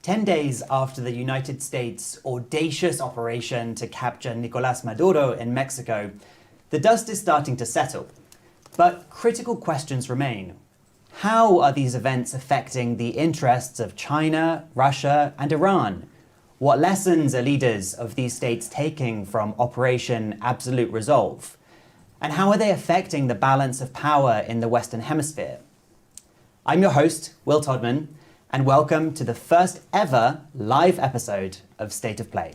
10 days after the United States' audacious operation to capture Nicolas Maduro in Mexico, the dust is starting to settle. But critical questions remain. How are these events affecting the interests of China, Russia, and Iran? What lessons are leaders of these states taking from Operation Absolute Resolve? And how are they affecting the balance of power in the Western Hemisphere? I'm your host, Will Todman, and welcome to the first ever live episode of State of Play.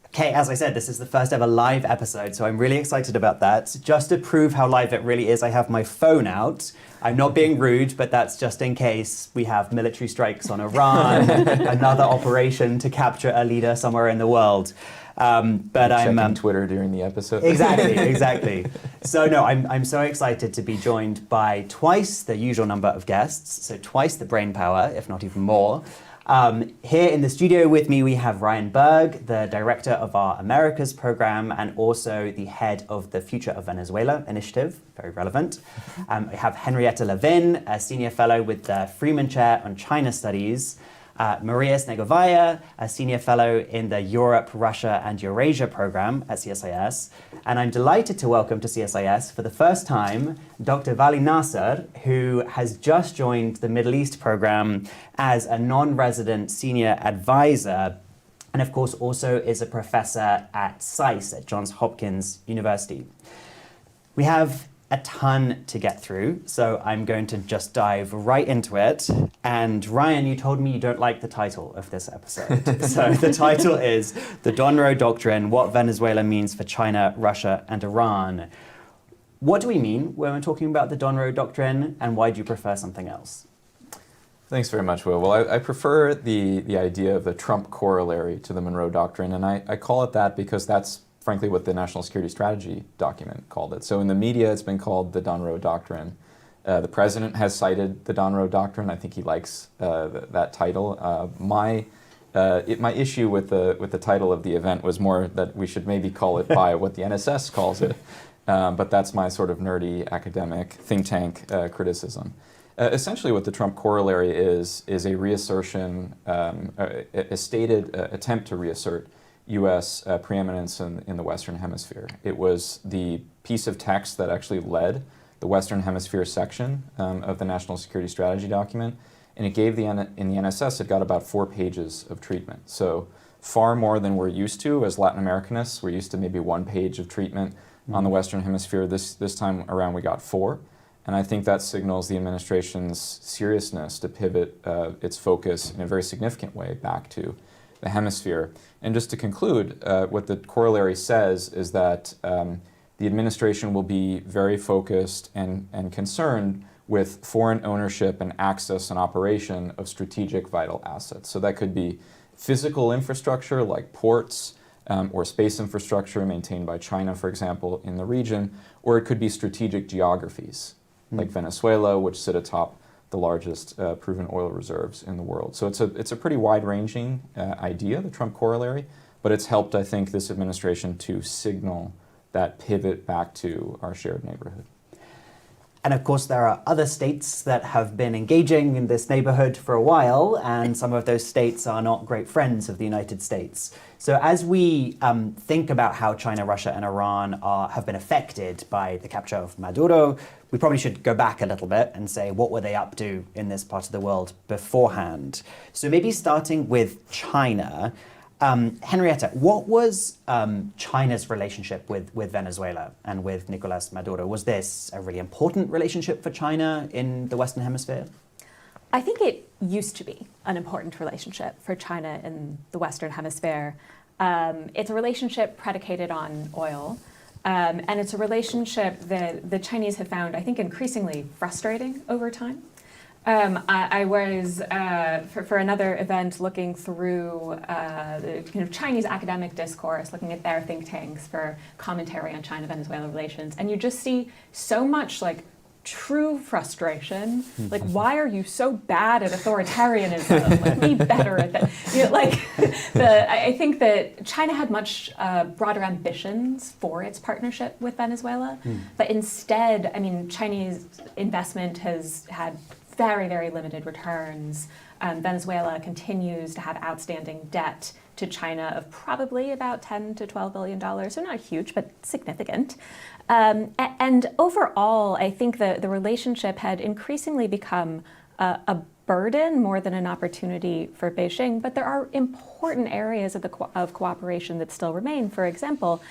Okay, as I said, this is the first ever live episode, so I'm really excited about that. Just to prove how live it really is, I have my phone out. I'm not being rude, but that's just in case we have military strikes on Iran, another operation to capture a leader somewhere in the world. But I'm Twitter during the episode. Exactly. So no, I'm so excited to be joined by twice the usual number of guests, so twice the brain power, if not even more. Here in the studio with me, we have Ryan Berg, the director of our Americas program and also the head of the Future of Venezuela initiative, very relevant. We have Henrietta Levin, a senior fellow with the Freeman Chair on China Studies. Maria Snegovaya, a senior fellow in the Europe, Russia and Eurasia program at CSIS. And I'm delighted to welcome to CSIS for the first time, Dr. Vali Nasr, who has just joined the Middle East program as a non-resident senior advisor, and of course also is a professor at CSIS at Johns Hopkins University. We have a ton to get through, so I'm going to just dive right into it. And Ryan, you told me you don't like the title of this episode. So the title is The Donroe Doctrine, What Venezuela Means for China, Russia, and Iran. What do we mean when we're talking about the Donroe Doctrine, and why do you prefer something else? Thanks very much, Will. Well, I prefer the idea of the Trump corollary to the Monroe Doctrine, and I call it that because that's frankly what the National Security Strategy document called it. So in the media, it's been called the Donroe Doctrine. The president has cited the Donroe Doctrine. I think he likes that title. My issue with the title of the event was more that we should maybe call it by what the NSS calls it. But that's my sort of nerdy academic think tank criticism. Essentially what the Trump corollary is a reassertion, a stated attempt to reassert U.S. Preeminence in the Western Hemisphere. It was the piece of text that actually led the Western Hemisphere section of the National Security Strategy document, and it gave in the NSS, it got about 4 pages of treatment. So far more than we're used to as Latin Americanists. We're used to maybe 1 page of treatment on the Western Hemisphere. This time around we got 4. And I think that signals the administration's seriousness to pivot its focus in a very significant way back to the hemisphere. And just to conclude, what the corollary says is that the administration will be very focused and concerned with foreign ownership and access and operation of strategic vital assets. So that could be physical infrastructure like ports or space infrastructure maintained by China, for example, in the region, or it could be strategic geographies like Venezuela, which sit atop the largest proven oil reserves in the world. So it's a pretty wide-ranging idea, the Trump corollary, but it's helped, I think, this administration to signal that pivot back to our shared neighborhood. And of course, there are other states that have been engaging in this neighborhood for a while, and some of those states are not great friends of the United States. So as we think about how China, Russia, and Iran have been affected by the capture of Maduro, we probably should go back a little bit and say, what were they up to in this part of the world beforehand? So maybe starting with China, Henrietta, what was China's relationship with Venezuela and with Nicolas Maduro? Was this a really important relationship for China in the Western Hemisphere? I think it used to be an important relationship for China in the Western Hemisphere. It's a relationship predicated on oil, and it's a relationship that the Chinese have found, I think, increasingly frustrating over time. I was, for another event, looking through the kind of Chinese academic discourse, looking at their think tanks for commentary on China-Venezuela relations, and you just see so much like true frustration. Like, why are you so bad at authoritarianism? Like, be better at that. You know, like, I think that China had much broader ambitions for its partnership with Venezuela, but instead, I mean, Chinese investment has had very, very limited returns. Venezuela continues to have outstanding debt to China of probably about $10 to $12 billion, so not huge, but significant. And overall, I think the relationship had increasingly become a burden more than an opportunity for Beijing, but there are important areas of cooperation that still remain. For example,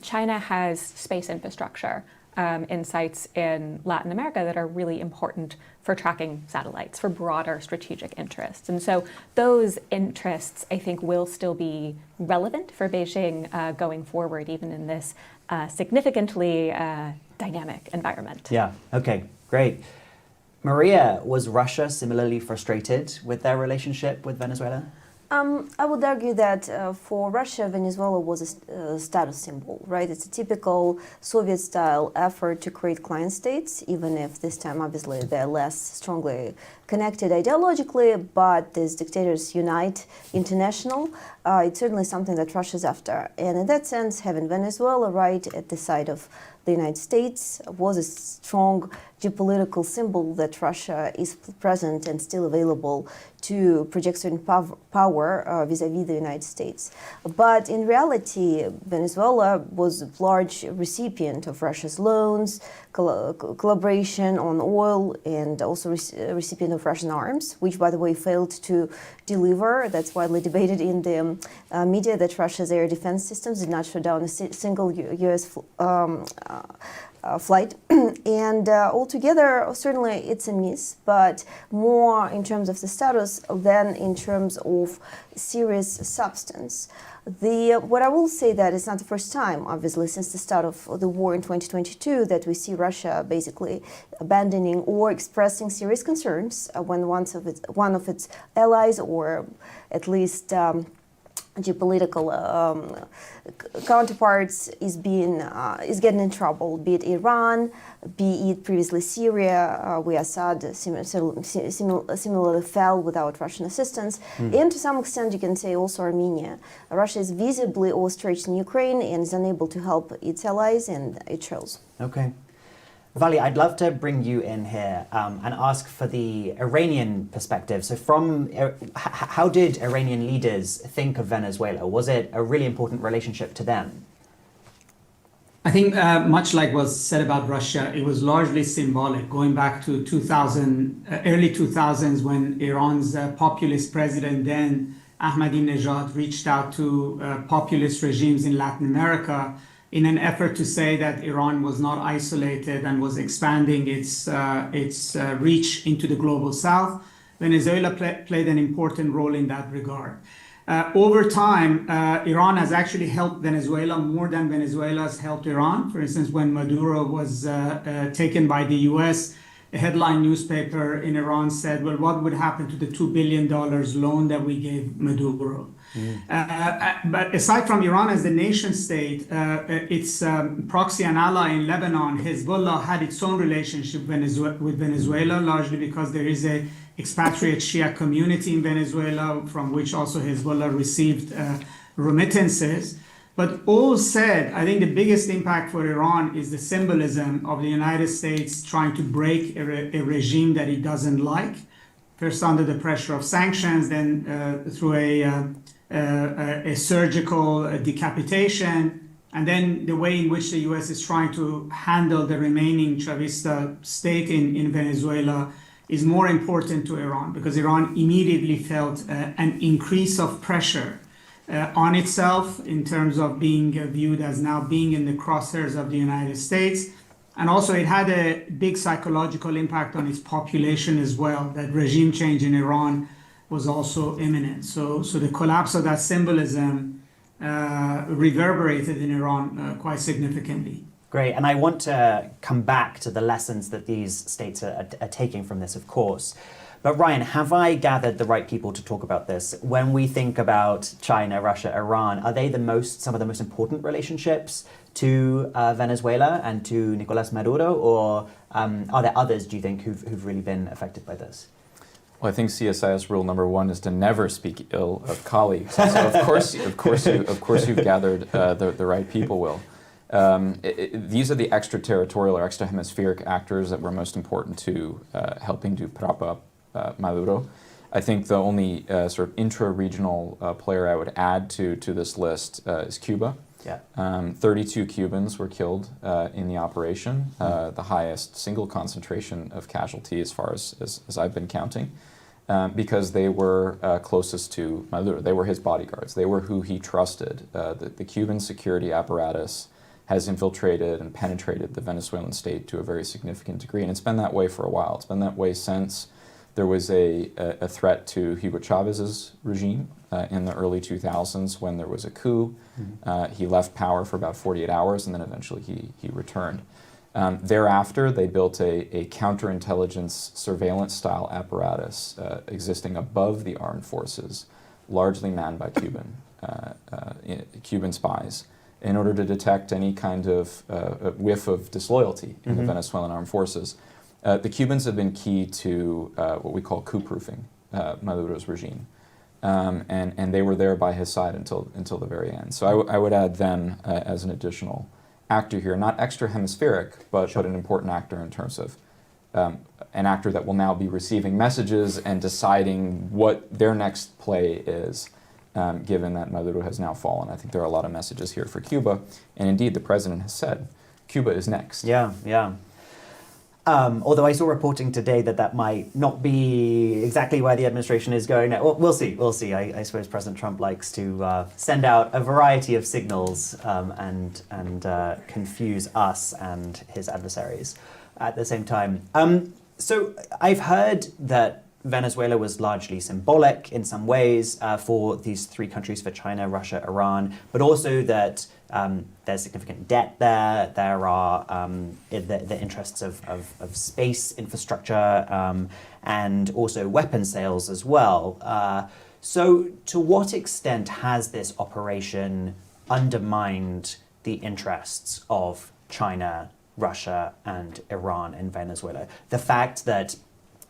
China has space infrastructure in sites in Latin America that are really important for tracking satellites, for broader strategic interests. And so those interests, I think, will still be relevant for Beijing going forward, even in this significantly dynamic environment. Yeah, okay, great. Maria, was Russia similarly frustrated with their relationship with Venezuela? I would argue that for Russia, Venezuela was a status symbol, right? It's a typical Soviet-style effort to create client states, even if this time, obviously, they're less strongly connected ideologically, but these dictators unite international. It's certainly something that Russia's after. And in that sense, having Venezuela right at the side of the United States was a strong geopolitical symbol that Russia is present and still available to project certain power vis-a-vis the United States. But in reality, Venezuela was a large recipient of Russia's loans, collaboration on oil, and also recipient of Russian arms, which, by the way, failed to deliver. That's widely debated in the media that Russia's air defense systems did not shoot down a single U.S. Flight. And altogether, certainly it's a miss, but more in terms of the status than in terms of serious substance. What I will say that it's not the first time, obviously, since the start of the war in 2022 that we see Russia basically abandoning or expressing serious concerns when one of its allies, or at least geopolitical counterparts, is getting in trouble, be it Iran, be it previously Syria, where Assad similarly fell without Russian assistance, and to some extent you can say also Armenia. Russia is visibly overstretched in Ukraine and is unable to help its allies, and it shows. Okay. Vali, I'd love to bring you in here and ask for the Iranian perspective. So how did Iranian leaders think of Venezuela? Was it a really important relationship to them? I think much like was said about Russia, it was largely symbolic, going back to early 2000s when Iran's populist president then, Ahmadinejad, reached out to populist regimes in Latin America in an effort to say that Iran was not isolated and was expanding its reach into the global south. Venezuela played an important role in that regard. Over time, Iran has actually helped Venezuela more than Venezuela has helped Iran. For instance, when Maduro was taken by the US, a headline newspaper in Iran said, well, what would happen to the $2 billion loan that we gave Maduro? But aside from Iran as the nation state, its proxy and ally in Lebanon, Hezbollah, had its own relationship with Venezuela, largely because there is a expatriate Shia community in Venezuela, from which also Hezbollah received remittances. But all said, I think the biggest impact for Iran is the symbolism of the United States trying to break a regime that it doesn't like, first under the pressure of sanctions, then through a surgical decapitation, and then the way in which the US is trying to handle the remaining Chavista stake in Venezuela is more important to Iran, because Iran immediately felt an increase of pressure on itself in terms of being viewed as now being in the crosshairs of the United States. And also it had a big psychological impact on its population as well, that regime change in Iran was also imminent. So the collapse of that symbolism reverberated in Iran quite significantly. Great, and I want to come back to the lessons that these states are taking from this, of course. But Ryan, have I gathered the right people to talk about this? When we think about China, Russia, Iran, are they some of the most important relationships to Venezuela and to Nicolas Maduro, or are there others, do you think, who've really been affected by this? Well, I think CSIS rule number 1 is to never speak ill of colleagues. So of course you've gathered the right people, Will. These are the extraterritorial or extra-hemispheric actors that were most important to helping to prop up Maduro. I think the only sort of intra-regional player I would add to this list is Cuba. Yeah. 32 Cubans were killed in the operation, the highest single concentration of casualty as far as I've been counting, because they were closest to Maduro. They were his bodyguards. They were who he trusted. The Cuban security apparatus has infiltrated and penetrated the Venezuelan state to a very significant degree, and it's been that way for a while. It's been that way since there was a threat to Hugo Chavez's regime in the early 2000s when there was a coup. He left power for about 48 hours and then eventually he returned. Thereafter, they built a counterintelligence surveillance style apparatus existing above the armed forces, largely manned by Cuban spies, in order to detect any kind of whiff of disloyalty in the Venezuelan armed forces. The Cubans have been key to what we call coup-proofing Maduro's regime, and they were there by his side until the very end. So I would add them as an additional actor here, not extra-hemispheric, but an important actor in terms of an actor that will now be receiving messages and deciding what their next play is, given that Maduro has now fallen. I think there are a lot of messages here for Cuba, and indeed the president has said Cuba is next. Yeah, yeah. Although I saw reporting today that might not be exactly where the administration is going. Well, we'll see. We'll see. I suppose President Trump likes to send out a variety of signals and confuse us and his adversaries at the same time. So I've heard that Venezuela was largely symbolic in some ways for these three countries, for China, Russia, Iran, but also that there's significant debt there. There are the interests of space infrastructure and also weapon sales as well. So to what extent has this operation undermined the interests of China, Russia, and Iran in Venezuela? The fact that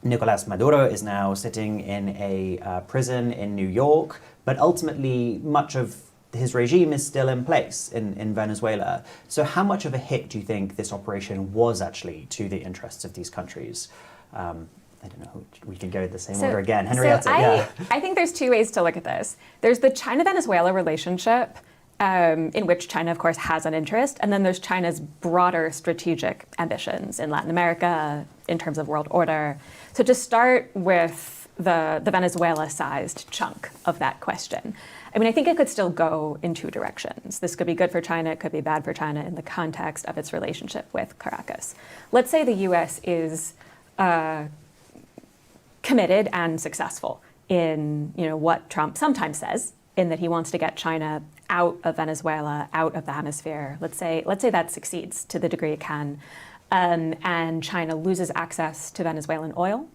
Nicolas Maduro is now sitting in a prison in New York, but ultimately much of his regime is still in place in Venezuela. So how much of a hit do you think this operation was actually to the interests of these countries? I don't know, we can go the same order again. Henrietta, I think there's two ways to look at this. There's the China-Venezuela relationship, in which China, of course, has an interest, and then there's China's broader strategic ambitions in Latin America, in terms of world order. So to start with the Venezuela-sized chunk of that question, I mean, I think it could still go in two directions. This could be good for China, it could be bad for China in the context of its relationship with Caracas. Let's say the US is committed and successful in what Trump sometimes says, in that he wants to get China out of Venezuela, out of the hemisphere. Let's say that succeeds to the degree it can, and China loses access to Venezuelan oil.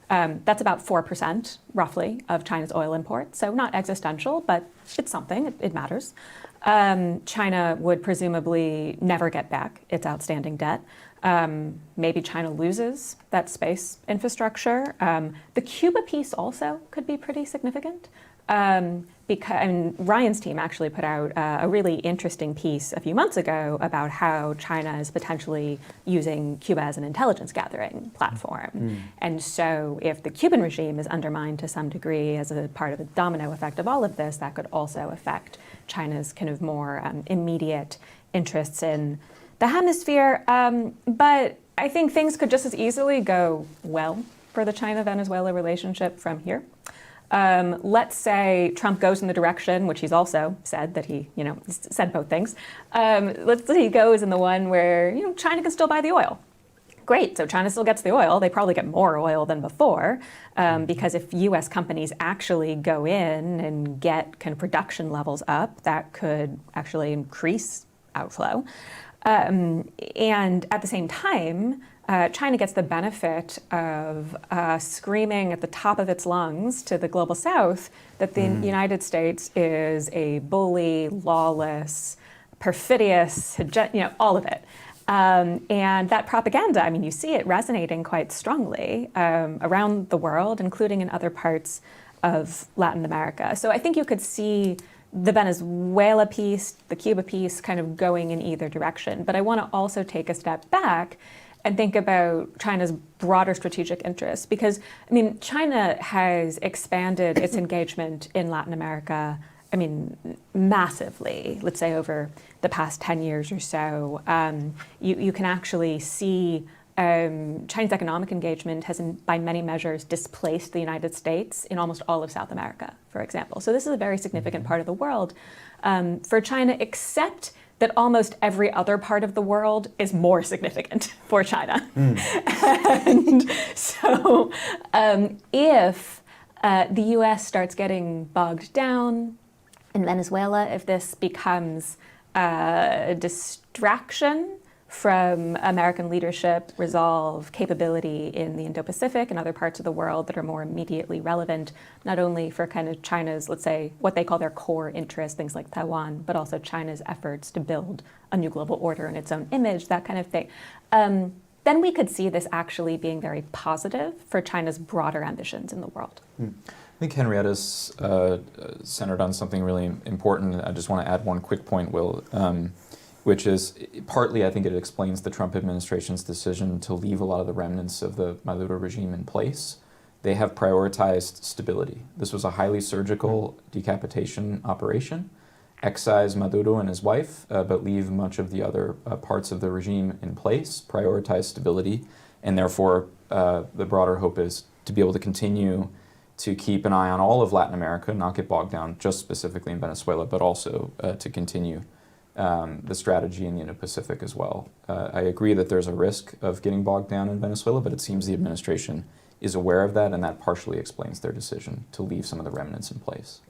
That's about 4%, roughly, of China's oil imports. So not existential, but it's something, it matters. China would presumably never get back its outstanding debt. Maybe China loses that space infrastructure. The Cuba piece also could be pretty significant. Because Ryan's team actually put out a really interesting piece a few months ago about how China is potentially using Cuba as an intelligence gathering platform. And so if the Cuban regime is undermined to some degree as a part of the domino effect of all of this, that could also affect China's kind of more immediate interests in the hemisphere. But I think things could just as easily go well for the China-Venezuela relationship from here. Let's say Trump goes in the direction, which he's also said that he, said both things. Let's say he goes in the one where, China can still buy the oil. Great, so China still gets the oil. They probably get more oil than before, because if US companies actually go in and get kind of production levels up, that could actually increase outflow. And at the same time, China gets the benefit of screaming at the top of its lungs to the global south that the United States is a bully, lawless, perfidious, all of it. And that propaganda, I mean, you see it resonating quite strongly around the world, including in other parts of Latin America. So I think you could see the Venezuela piece, the Cuba piece kind of going in either direction. But I want to also take a step back and think about China's broader strategic interests. Because, I mean, China has expanded its engagement in Latin America, I mean, massively, let's say over the past 10 years or so. You can actually see Chinese economic engagement has, by many measures, displaced the United States in almost all of South America, for example. So this is a very significant part of the world for China, except that almost every other part of the world is more significant for China. And so if the US starts getting bogged down in Venezuela, if this becomes a distraction from American leadership, resolve, capability in the Indo-Pacific and other parts of the world that are more immediately relevant, not only for kind of China's, let's say, what they call their core interests, things like Taiwan, but also China's efforts to build a new global order in its own image, that kind of thing. Then we could see this actually being very positive for China's broader ambitions in the world. I think Henrietta's centered on something really important. I just want to add one quick point, Will, which is partly, I think it explains the Trump administration's decision to leave a lot of the remnants of the Maduro regime in place. They have prioritized stability. This was a highly surgical decapitation operation. Excise Maduro and his wife, but leave much of the other parts of the regime in place, prioritize stability, and therefore the broader hope is to be able to continue to keep an eye on all of Latin America, not get bogged down just specifically in Venezuela, but also to continue the strategy in the Indo-Pacific as well. I agree that there's a risk of getting bogged down in Venezuela, but it seems the administration is aware of that, and that partially explains their decision to leave some of the remnants in place.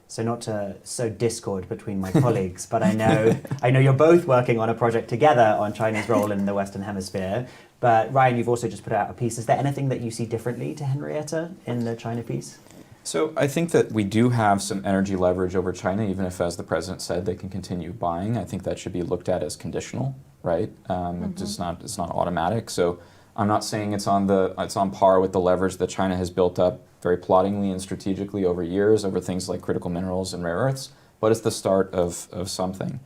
So not to sow discord between my colleagues, but I know you're both working on a project together on China's role in the Western Hemisphere. But Ryan, you've also just put out a piece. Is there anything that you see differently to Henrietta in the China piece? So I think that we do have some energy leverage over China, even if, as the president said, they can continue buying. I think that should be looked at as conditional, right? It's not automatic. So I'm not saying it's on par with the leverage that China has built up very plottingly and strategically over years over things like critical minerals and rare earths, but it's the start of something.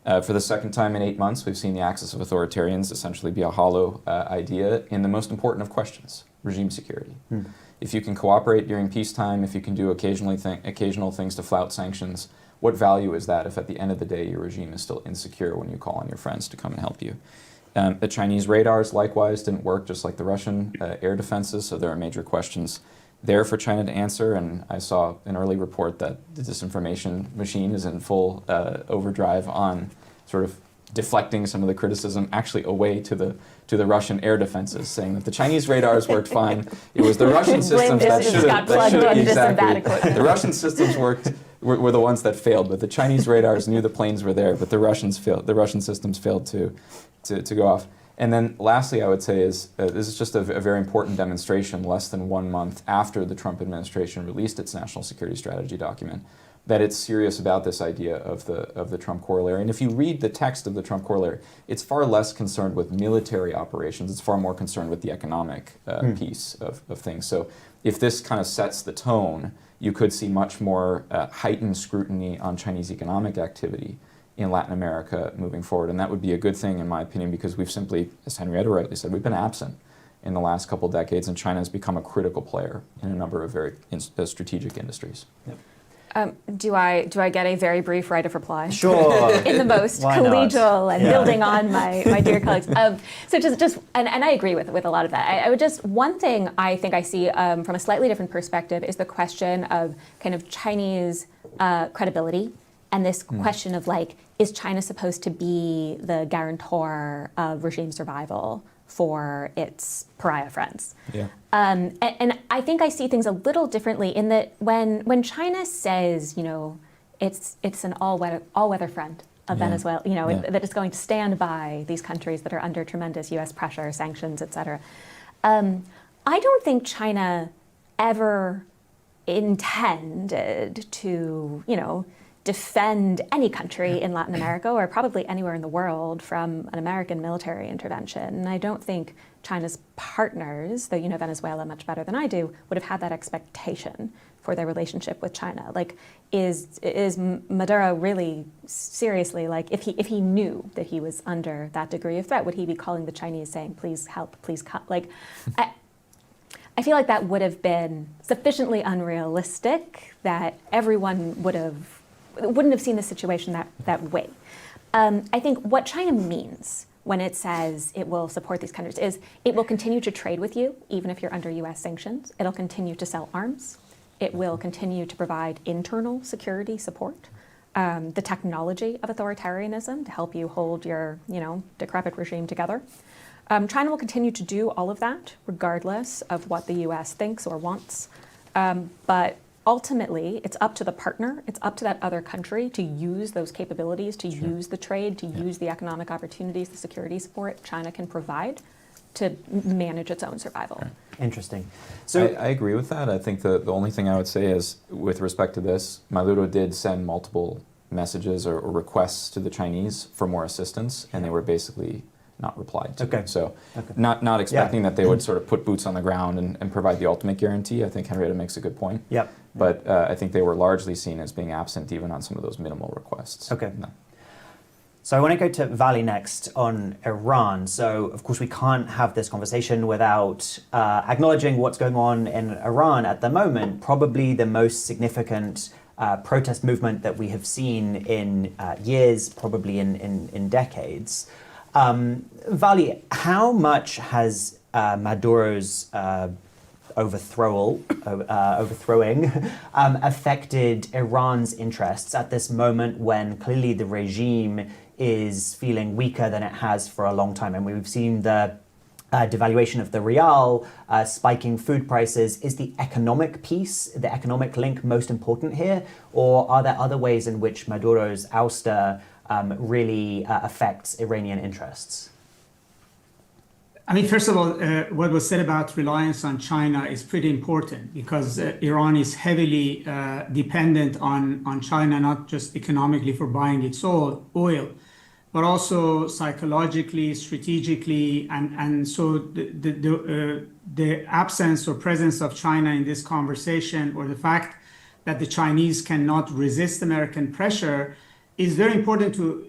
For the second time in 8 months, we've seen the axis of authoritarians essentially be a hollow idea in the most important of questions, regime security. If you can cooperate during peacetime, if you can do occasional things to flout sanctions, what value is that if at the end of the day your regime is still insecure when you call on your friends to come and help you? The Chinese radars likewise didn't work, just like the Russian air defenses, so there are major questions there for China to answer, and I saw an early report that the disinformation machine is in full overdrive on sort of deflecting some of the criticism actually away to the Russian air defenses, saying that the Chinese radars worked fine. It was the Russian systems that should have exactly. The Russian systems were the ones that failed, but the Chinese radars knew the planes were there, but the Russians failed. The Russian systems failed to go off. And then lastly, I would say is this is just a very important demonstration less than 1 month after the Trump administration released its national security strategy document, that it's serious about this idea of the Trump corollary. And if you read the text of the Trump corollary, it's far less concerned with military operations. It's far more concerned with the economic piece of things. So if this kind of sets the tone, you could see much more heightened scrutiny on Chinese economic activity in Latin America moving forward. And that would be a good thing, in my opinion, because we've simply, as Henrietta rightly said, we've been absent in the last couple decades, and China has become a critical player in a number of very strategic industries. Yep. Do I get a very brief right of reply? Sure. In the most collegial and building on my dear colleagues. So just and I agree with a lot of that. I would just, one thing I think I see from a slightly different perspective is the question of kind of Chinese credibility, and this question of like, is China supposed to be the guarantor of regime survival for its pariah friends? Yeah. And I think I see things a little differently in that when China says, you know, it's an all-weather friend of Yeah. Venezuela, you know, Yeah. that it's going to stand by these countries that are under tremendous U.S. pressure, sanctions, et cetera. I don't think China ever intended to, you know, defend any country in Latin America or probably anywhere in the world from an American military intervention. And I don't think China's partners, though you know Venezuela much better than I do, would have had that expectation for their relationship with China. Like, is Maduro really seriously, like, if he knew that he was under that degree of threat, would he be calling the Chinese saying, please help, please come? Like, I feel like that would have been sufficiently unrealistic that everyone wouldn't have seen the situation that way. I think what China means when it says it will support these countries is it will continue to trade with you, even if you're under US sanctions. It'll continue to sell arms. It will continue to provide internal security support, the technology of authoritarianism to help you hold your, you know, decrepit regime together. China will continue to do all of that regardless of what the US thinks or wants. But ultimately, it's up to the partner, it's up to that other country to use those capabilities, to use the trade, to use the economic opportunities, the security support China can provide to manage its own survival. Right. Interesting. So I agree with that. I think the only thing I would say is, with respect to this, Maduro did send multiple messages or requests to the Chinese for more assistance, and they were basically not replied to. Okay. So not expecting that they would sort of put boots on the ground and provide the ultimate guarantee. I think Henrietta makes a good point. Yep. But I think they were largely seen as being absent even on some of those minimal requests. Okay. No. So I want to go to Vali next on Iran. So of course we can't have this conversation without acknowledging what's going on in Iran at the moment. Probably the most significant protest movement that we have seen in years, probably in decades. Vali, how much has Maduro's overthrowing affected Iran's interests at this moment when clearly the regime is feeling weaker than it has for a long time? And we've seen the devaluation of the rial, spiking food prices. Is the economic piece, the economic link, most important here? Or are there other ways in which Maduro's ouster really affects Iranian interests? I mean, first of all, what was said about reliance on China is pretty important because Iran is heavily dependent on China, not just economically for buying its oil, but also psychologically, strategically, and so the absence or presence of China in this conversation, or the fact that the Chinese cannot resist American pressure, is very important to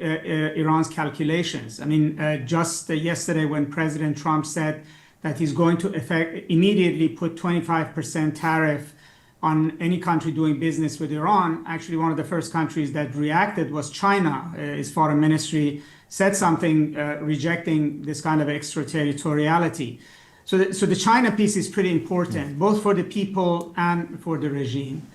Iran's calculations. I mean, just yesterday when President Trump said that he's going to immediately put 25% tariff on any country doing business with Iran, actually one of the first countries that reacted was China. His foreign ministry said something rejecting this kind of extraterritoriality. So the China piece is pretty important, both for the people and for the regime.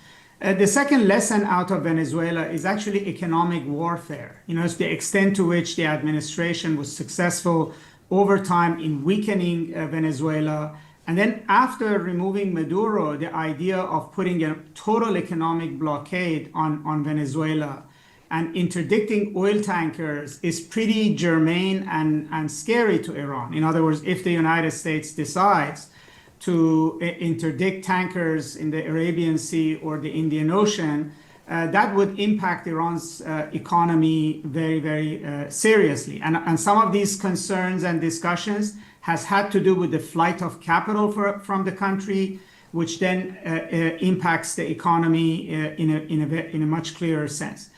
The second lesson out of Venezuela is actually economic warfare. You know, it's the extent to which the administration was successful over time in weakening Venezuela. And then after removing Maduro, the idea of putting a total economic blockade on Venezuela and interdicting oil tankers is pretty germane and scary to Iran. In other words, if the United States decides to interdict tankers in the Arabian Sea or the Indian Ocean, that would impact Iran's economy very, very seriously. And some of these concerns and discussions has had to do with the flight of capital from the country, which then impacts the economy in a much clearer sense.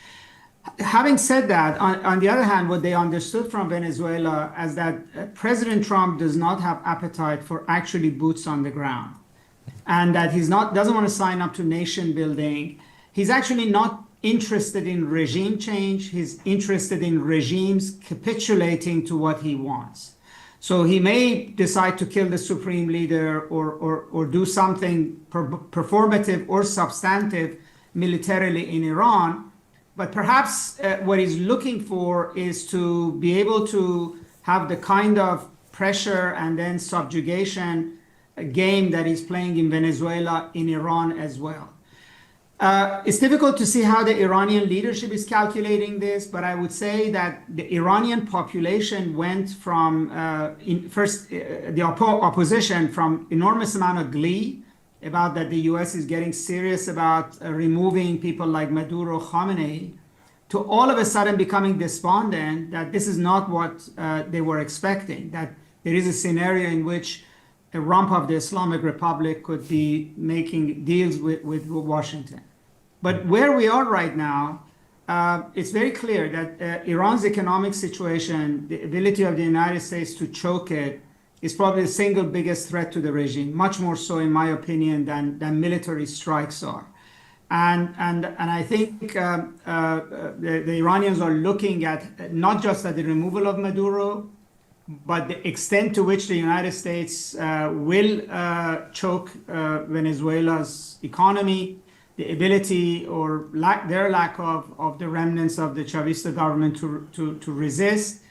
Having said that, on the other hand, what they understood from Venezuela is that President Trump does not have appetite for actually boots on the ground, and that doesn't want to sign up to nation building. He's actually not interested in regime change. He's interested in regimes capitulating to what he wants. So he may decide to kill the supreme leader or do something performative or substantive militarily in Iran. But perhaps what he's looking for is to be able to have the kind of pressure and then subjugation game that he's playing in Venezuela in Iran as well. It's difficult to see how the Iranian leadership is calculating this, but I would say that the Iranian population went from the opposition from enormous amount of glee about that the U.S. is getting serious about removing people like Maduro, Khamenei, to all of a sudden becoming despondent that this is not what they were expecting, that there is a scenario in which a rump of the Islamic Republic could be making deals with Washington. But where we are right now, it's very clear that Iran's economic situation, the ability of the United States to choke it, is probably the single biggest threat to the regime, much more so, in my opinion, than military strikes are. And I think the Iranians are looking at not just at the removal of Maduro, but the extent to which the United States will choke Venezuela's economy, the ability or their lack of the remnants of the Chavista government to resist.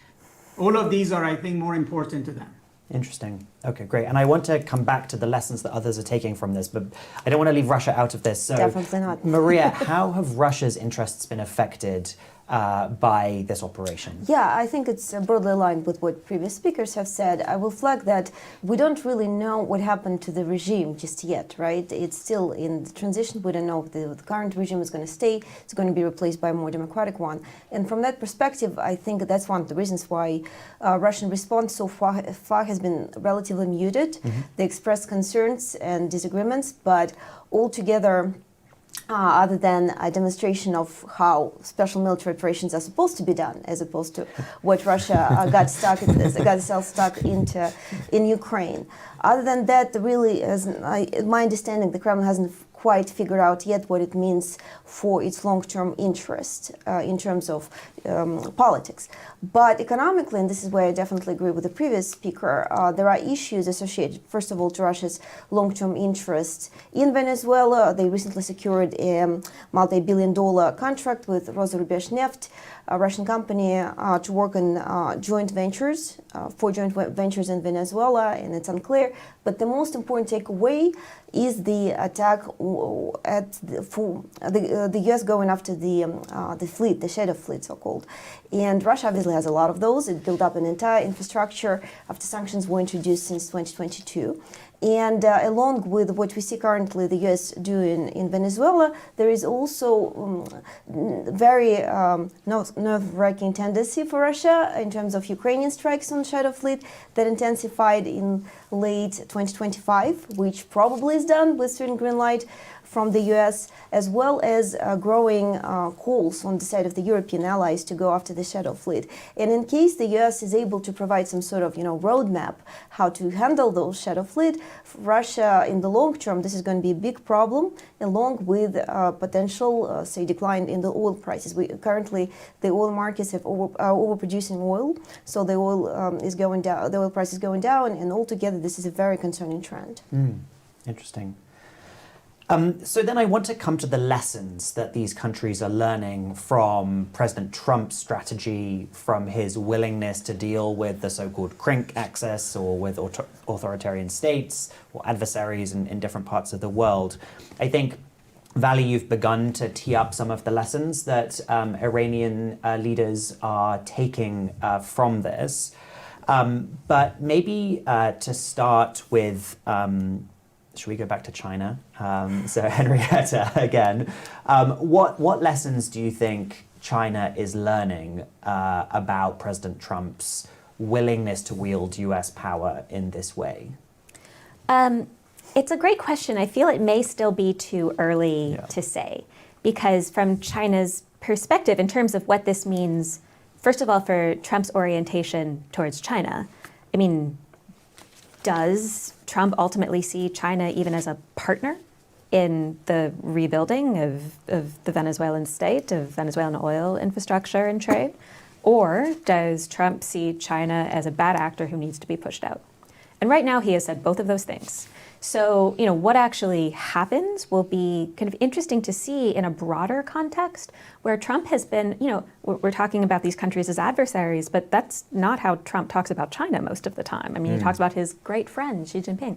All of these are, I think, more important to them. Interesting. Okay, great. And I want to come back to the lessons that others are taking from this, but I don't want to leave Russia out of this. So, Definitely not. Maria, how have Russia's interests been affected by this operation? Yeah, I think it's broadly aligned with what previous speakers have said. I will flag that we don't really know what happened to the regime just yet, right? It's still in the transition. We don't know if the current regime is going to stay. It's going to be replaced by a more democratic one. And from that perspective, I think that's one of the reasons why Russian response so far has been relatively muted. Mm-hmm. They expressed concerns and disagreements, but altogether, other than a demonstration of how special military operations are supposed to be done, as opposed to what Russia got itself stuck in Ukraine. Other than that, really, my understanding, the Kremlin hasn't quite figured out yet what it means for its long-term interest in terms of politics. But economically, and this is where I definitely agree with the previous speaker, there are issues associated, first of all, to Russia's long-term interests in Venezuela. They recently secured a multi-billion-dollar contract with Rozrubezhneft, a Russian company, to work on joint ventures, for joint ventures in Venezuela, and it's unclear. But the most important takeaway is the attack at the U.S. going after the fleet, the shadow fleet, so-called. And Russia obviously has a lot of those. It built up an entire infrastructure after sanctions were introduced since 2022. And along with what we see currently the U.S. doing in Venezuela, there is also very nerve-wracking tendency for Russia in terms of Ukrainian strikes on Shadow Fleet that intensified in late 2025, which probably is done with certain green light from the U.S., as well as growing calls on the side of the European allies to go after the Shadow Fleet. And in case the U.S. is able to provide some sort of roadmap how to handle those Shadow Fleet, Russia in the long term, this is going to be a big problem, along with potential, say, decline in the oil prices. Currently, the oil markets are overproducing oil, so the oil is going down. The oil price is going down, and altogether, this is a very concerning trend. Interesting. So then I want to come to the lessons that these countries are learning from President Trump's strategy, from his willingness to deal with the so-called CRINK axis or with authoritarian states or adversaries in different parts of the world. I think, Vali, you've begun to tee up some of the lessons that Iranian leaders are taking from this. But maybe to start with, should we go back to China? So Henrietta, again, what lessons do you think China is learning about President Trump's willingness to wield US power in this way? It's a great question. I feel it may still be too early to say, because from China's perspective, in terms of what this means, first of all, for Trump's orientation towards China, I mean, does Trump ultimately see China even as a partner in the rebuilding of the Venezuelan state, of Venezuelan oil infrastructure and trade? Or does Trump see China as a bad actor who needs to be pushed out? And right now he has said both of those things. So, what actually happens will be kind of interesting to see in a broader context where Trump has been, we're talking about these countries as adversaries, but that's not how Trump talks about China most of the time. I mean, he talks about his great friend, Xi Jinping.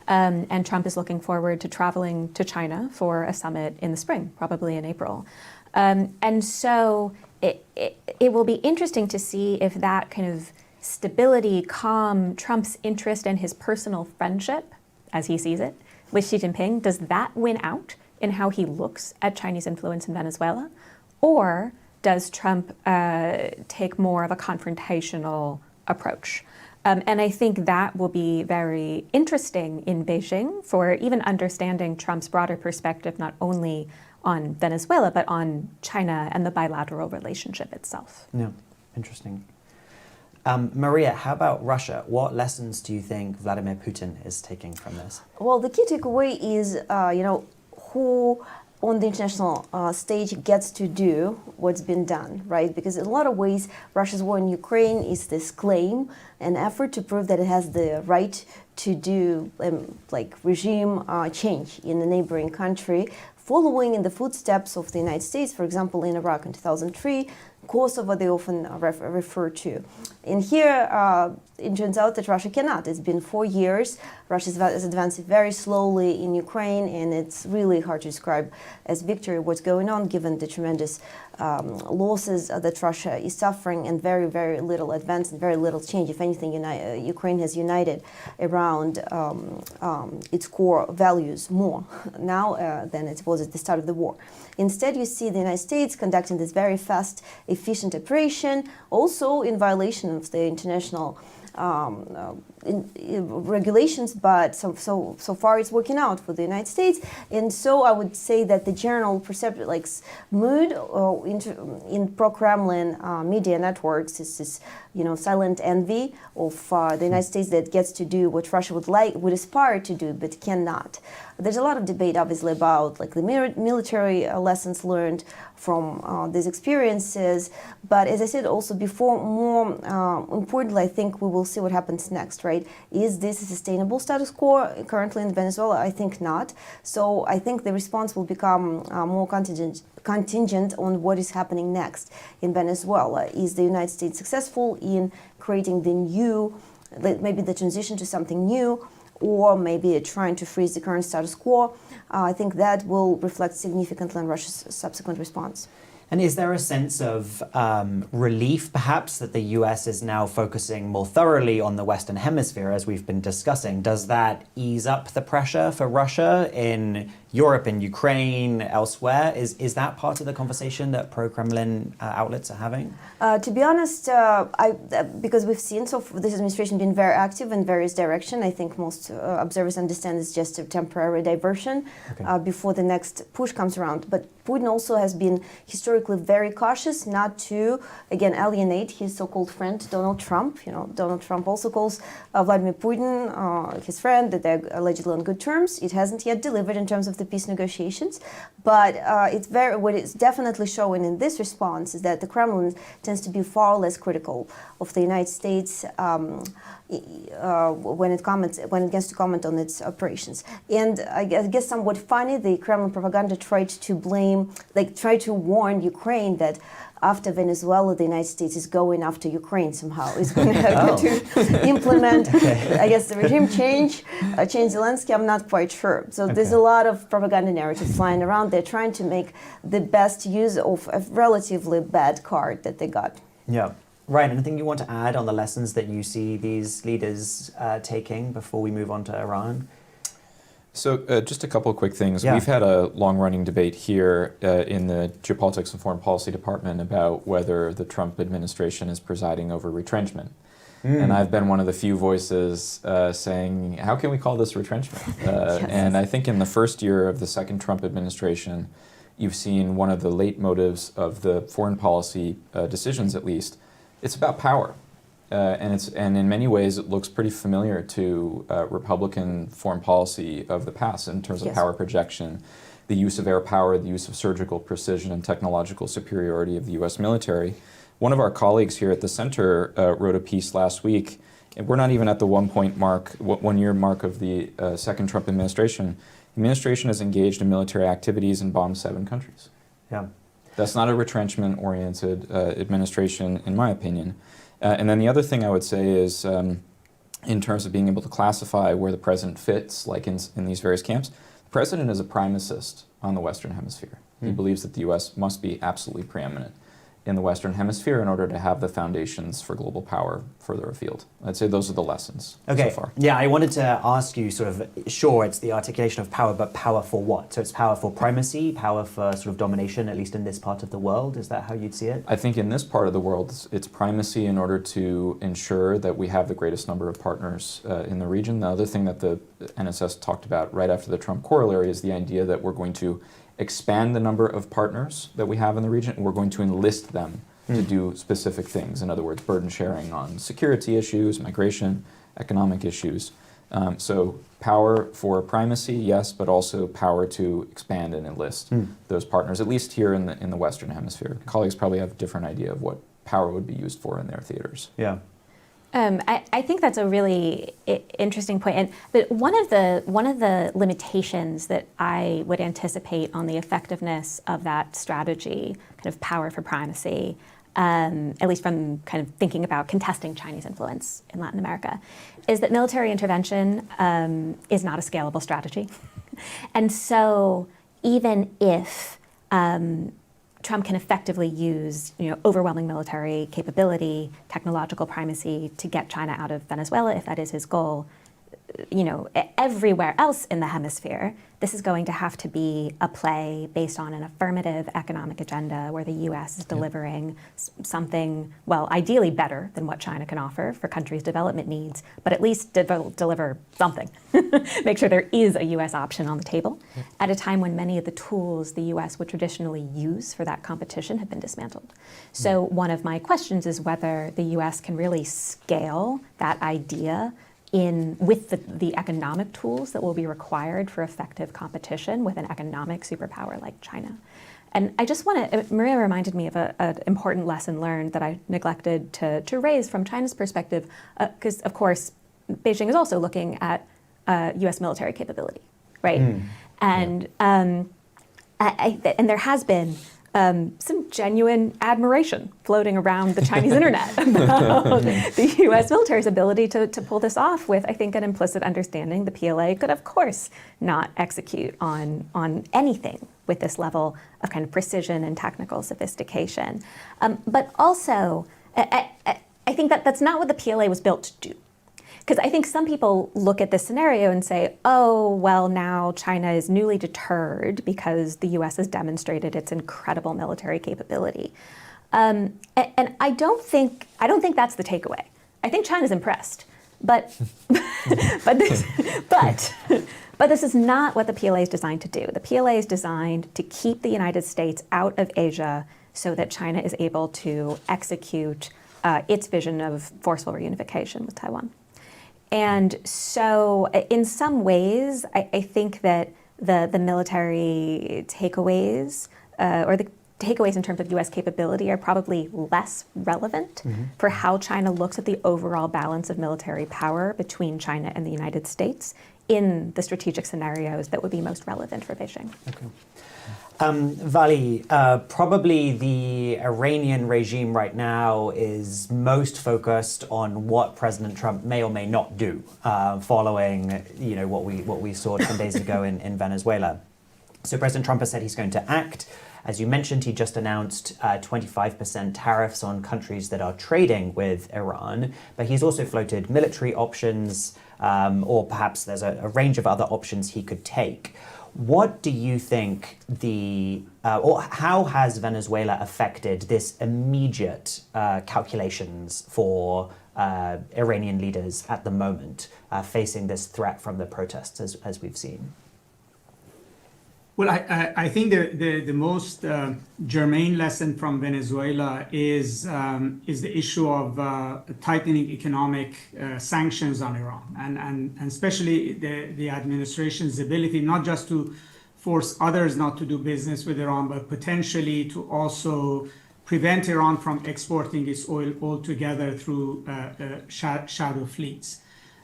And Trump is looking forward to traveling to China for a summit in the spring, probably in April. And so it will be interesting to see if that kind of stability, calm, Trump's interest and his personal friendship, as he sees it, with Xi Jinping, does that win out in how he looks at Chinese influence in Venezuela? Or does Trump take more of a confrontational approach? And I think that will be very interesting in Beijing for even understanding Trump's broader perspective, not only on Venezuela, but on China and the bilateral relationship itself. Yeah, interesting. Maria, how about Russia? What lessons do you think Vladimir Putin is taking from this? Well, the key takeaway is, who on the international stage gets to do what's been done, right? Because in a lot of ways, Russia's war in Ukraine is this claim, an effort to prove that it has the right to do regime change in a neighboring country, following in the footsteps of the United States, for example, in Iraq in 2003, Kosovo they often refer to. And here, it turns out that Russia cannot. It's been 4 years. Russia is advancing very slowly in Ukraine, and it's really hard to describe as victory what's going on, given the tremendous losses that Russia is suffering, and very, very little advance and very little change. If anything, Ukraine has united around its core values more now than it was at the start of the war. Instead, you see the United States conducting this very fast, efficient operation, also in violation of the international regulations, but so far it's working out for the United States. And so I would say that the general perception, mood in pro-Kremlin media networks is this, silent envy of the United States that gets to do what Russia would aspire to do, but cannot. There's a lot of debate, obviously, about the military lessons learned from these experiences. But as I said also before, more importantly, I think we will see what happens next, right? Is this a sustainable status quo currently in Venezuela? I think not. So I think the response will become more contingent on what is happening next in Venezuela. Is the United States successful in creating the new, maybe the transition to something new, or maybe trying to freeze the current status quo? I think that will reflect significantly on Russia's subsequent response. And is there a sense of relief, perhaps, that the US is now focusing more thoroughly on the Western Hemisphere, as we've been discussing? Does that ease up the pressure for Russia in Europe, in Ukraine, elsewhere? Is that part of the conversation that pro-Kremlin outlets are having? To be honest, because we've seen this administration been very active in various directions, I think most observers understand it's just a temporary diversion before the next push comes around. But Putin also has been historically very cautious not to, again, alienate his so-called friend, Donald Trump. Donald Trump also calls Vladimir Putin his friend, that they're allegedly on good terms. It hasn't yet delivered in terms of the peace negotiations, but what it's definitely showing in this response is that the Kremlin tends to be far less critical of the United States when it gets to comment on its operations. And I guess somewhat funny, the Kremlin propaganda tried to warn Ukraine that after Venezuela, the United States is going after Ukraine somehow. It's going to implement, I guess, the regime change Zelensky. I'm not quite sure. So there's a lot of propaganda narratives flying around. They're trying to make the best use of a relatively bad card that they got. Yeah. Ryan, anything you want to add on the lessons that you see these leaders taking before we move on to Iran? So just a couple of quick things. Yeah. We've had a long-running debate here in the Geopolitics and Foreign Policy Department about whether the Trump administration is presiding over retrenchment. And I've been one of the few voices saying, how can we call this retrenchment? And I think in the first year of the second Trump administration, you've seen one of the leitmotifs of the foreign policy decisions, at least. It's about power. And in many ways, it looks pretty familiar to Republican foreign policy of the past in terms of power projection, the use of air power, the use of surgical precision and technological superiority of the U.S. military. One of our colleagues here at the center wrote a piece last week we're not even at the 1 year mark of the second Trump administration. The administration has engaged in military activities and bombed 7 countries. Yeah. That's not a retrenchment-oriented administration, in my opinion. And then the other thing I would say is, in terms of being able to classify where the president fits, like in these various camps, the president is a primacist on the Western Hemisphere. He believes that the U.S. must be absolutely preeminent in the Western Hemisphere in order to have the foundations for global power further afield. I'd say those are the lessons so far. Yeah, I wanted to ask you sort of, sure, it's the articulation of power, but power for what? So it's power for primacy, power for sort of domination, at least in this part of the world? Is that how you'd see it? I think in this part of the world, it's primacy in order to ensure that we have the greatest number of partners in the region. The other thing that the NSS talked about right after the Trump corollary is the idea that we're going to expand the number of partners that we have in the region, and we're going to enlist them to do specific things. In other words, burden sharing on security issues, migration, economic issues. So power for primacy, yes, but also power to expand and enlist those partners, at least here in the Western Hemisphere. Colleagues probably have a different idea of what power would be used for in their theaters. Yeah. I think that's a really interesting point. But one of the limitations that I would anticipate on the effectiveness of that strategy, kind of power for primacy, at least from kind of thinking about contesting Chinese influence in Latin America, is that military intervention is not a scalable strategy. And so even if Trump can effectively use, overwhelming military capability, technological primacy to get China out of Venezuela, if that is his goal, everywhere else in the hemisphere, this is going to have to be a play based on an affirmative economic agenda where the U.S. is delivering something, well, ideally better than what China can offer for countries' development needs, but at least deliver something. Make sure there is a U.S. option on the table at a time when many of the tools the U.S. would traditionally use for that competition have been dismantled. So one of my questions is whether the U.S. can really scale that idea with the economic tools that will be required for effective competition with an economic superpower like China. And I just want to, Maria reminded me of an important lesson learned that I neglected to raise from China's perspective, because of course, Beijing is also looking at US military capability, right? And and there has been some genuine admiration floating around the Chinese internet about the U.S. military's ability to pull this off with, I think, an implicit understanding the PLA could, of course, not execute on anything with this level of kind of precision and technical sophistication. But also, I think that's not what the PLA was built to do. Because I think some people look at this scenario and say, oh, well, now China is newly deterred because the U.S. has demonstrated its incredible military capability. And I don't think that's the takeaway. I think China's impressed. But this is not what the PLA is designed to do. The PLA is designed to keep the United States out of Asia so that China is able to execute its vision of forceful reunification with Taiwan. And so in some ways, I think that the military takeaways, or the takeaways in terms of U.S. capability, are probably less relevant for how China looks at the overall balance of military power between China and the United States in the strategic scenarios that would be most relevant for Beijing. Okay. Vali, probably the Iranian regime right now is most focused on what President Trump may or may not do, following what we saw 10 days ago in Venezuela. So President Trump has said he's going to act. As you mentioned, he just announced 25% tariffs on countries that are trading with Iran, but he's also floated military options, or perhaps there's a range of other options he could take. What do you think or how has Venezuela affected this immediate calculations for Iranian leaders at the moment, facing this threat from the protests as we've seen? Well, I think the most germane lesson from Venezuela is the issue of tightening economic sanctions on Iran, and especially the administration's ability not just to force others not to do business with Iran, but potentially to also prevent Iran from exporting its oil altogether through shadow fleets.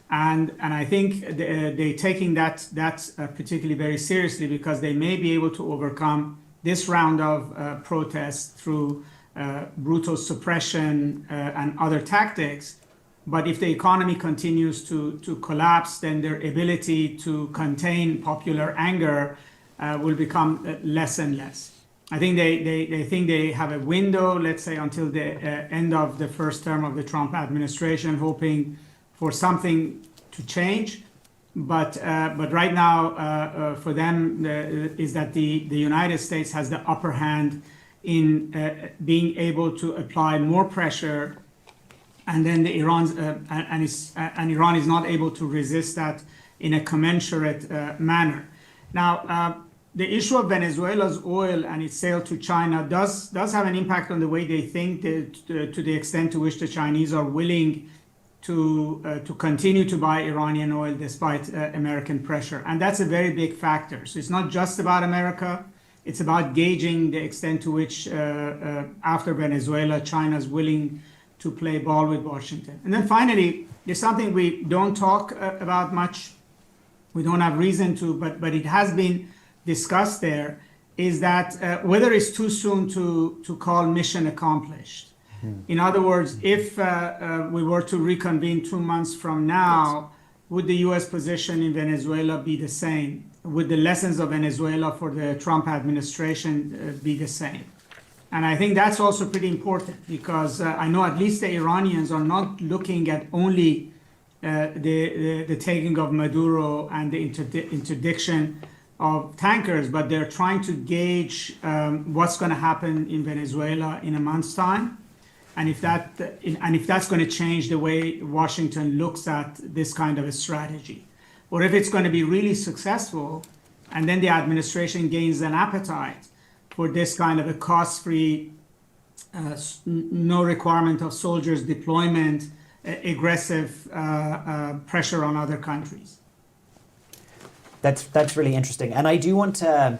And I think they're taking that particularly very seriously, because they may be able to overcome this round of protests through brutal suppression and other tactics. But if the economy continues to collapse, then their ability to contain popular anger will become less and less. I think they think they have a window, let's say, until the end of the first term of the Trump administration, hoping for something to change. But right now, for them, is that the United States has the upper hand in being able to apply more pressure, and then Iran is not able to resist that in a commensurate manner. Now, the issue of Venezuela's oil and its sale to China does have an impact on the way they think, to the extent to which the Chinese are willing to continue to buy Iranian oil despite American pressure. And that's a very big factor. So it's not just about America. It's about gauging the extent to which, after Venezuela, China's willing to play ball with Washington. And then finally, there's something we don't talk about much. We don't have reason to, but it has been discussed there, is that whether it's too soon to call mission accomplished. In other words, if we were to reconvene 2 months from now, would the U.S. position in Venezuela be the same? Would the lessons of Venezuela for the Trump administration be the same? And I think that's also pretty important, because I know at least the Iranians are not looking at only the taking of Maduro and the interdiction of tankers, but they're trying to gauge what's going to happen in Venezuela in a month's time. And if that's going to change the way Washington looks at this kind of a strategy, or if it's going to be really successful, and then the administration gains an appetite for this kind of a cost-free, no requirement of soldiers deployment, aggressive pressure on other countries. That's really interesting, and I do want to.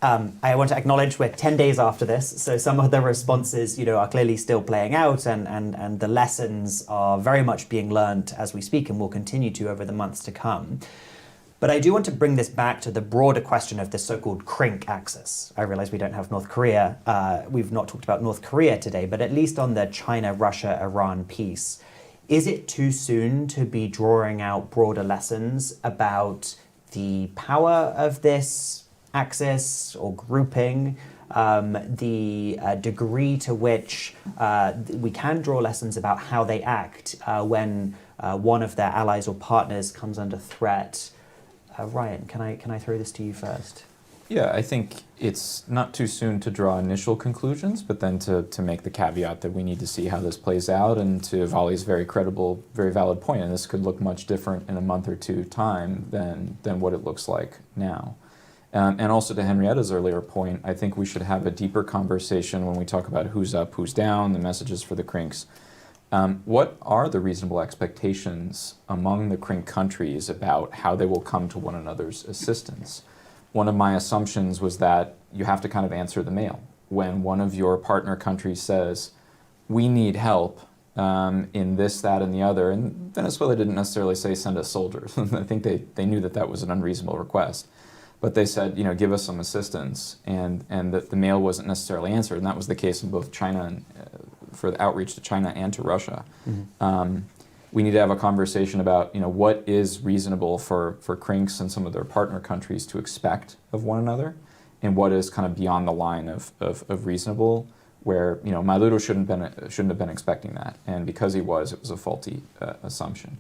I want to acknowledge we're 10 days after this, so some of the responses, are clearly still playing out, and the lessons are very much being learned as we speak, and will continue to over the months to come. But I do want to bring this back to the broader question of the so-called CRINK axis. I realize we don't have North Korea. We've not talked about North Korea today, but at least on the China, Russia, Iran piece, is it too soon to be drawing out broader lessons about the power of this axis or grouping, the degree to which we can draw lessons about how they act when one of their allies or partners comes under threat? Ryan, can I throw this to you first? Yeah, I think it's not too soon to draw initial conclusions, but then to make the caveat that we need to see how this plays out, and to Vali's very credible, very valid point, and this could look much different in a month or two time than what it looks like now. And also to Henrietta's earlier point, I think we should have a deeper conversation when we talk about who's up, who's down, the messages for the CRINKs. What are the reasonable expectations among the CRINK countries about how they will come to one another's assistance? One of my assumptions was that you have to kind of answer the mail. When one of your partner countries says, we need help in this, that, and the other, and Venezuela didn't necessarily say send us soldiers. I think they knew that was an unreasonable request. But they said, give us some assistance, and the mail wasn't necessarily answered, and that was the case in both China and for the outreach to China and to Russia. Mm-hmm. We need to have a conversation about, what is reasonable for CRINKs and some of their partner countries to expect of one another, and what is kind of beyond the line of reasonable, where Maduro shouldn't have been expecting that, and because he was, it was a faulty assumption.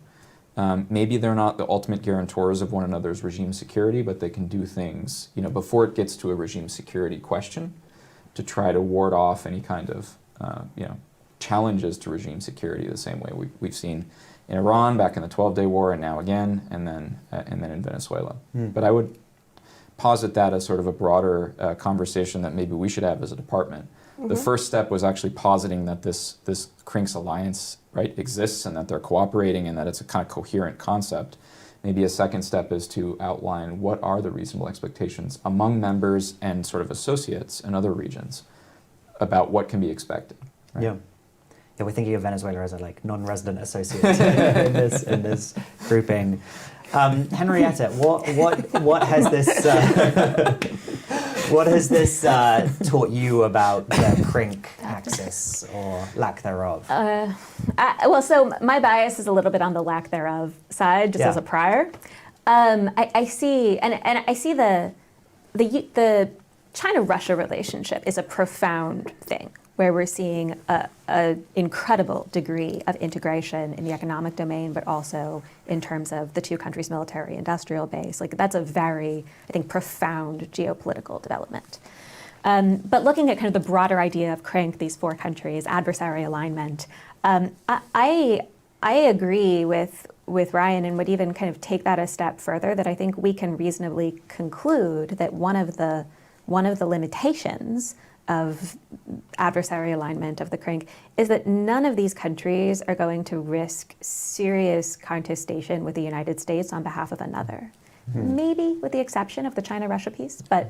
Maybe they're not the ultimate guarantors of one another's regime security, but they can do things, before it gets to a regime security question, to try to ward off any kind of, challenges to regime security, the same way we've seen in Iran back in the 12-Day War, and now again, and then in Venezuela. But I would posit that as sort of a broader conversation that maybe we should have as a department. Mm-hmm. The first step was actually positing that this CRINKS alliance, right, exists, and that they're cooperating, and that it's a kind of coherent concept. Maybe a second step is to outline what are the reasonable expectations among members and sort of associates in other regions about what can be expected. Right? Yeah. Yeah, we're thinking of Venezuela as a non-resident associate in this grouping. Henrietta, what has this taught you about the CRINK axis or lack thereof? So my bias is a little bit on the lack thereof side, just as a prior. I see, and I see the China-Russia relationship is a profound thing, where we're seeing an incredible degree of integration in the economic domain, but also in terms of the two countries' military-industrial base. That's a very, I think, profound geopolitical development. But looking at kind of the broader idea of CRINK, these four countries, adversary alignment, I agree with Ryan and would even kind of take that a step further, that I think we can reasonably conclude that one of the limitations of adversary alignment of the CRINK is that none of these countries are going to risk serious contestation with the United States on behalf of another. Maybe with the exception of the China-Russia piece, but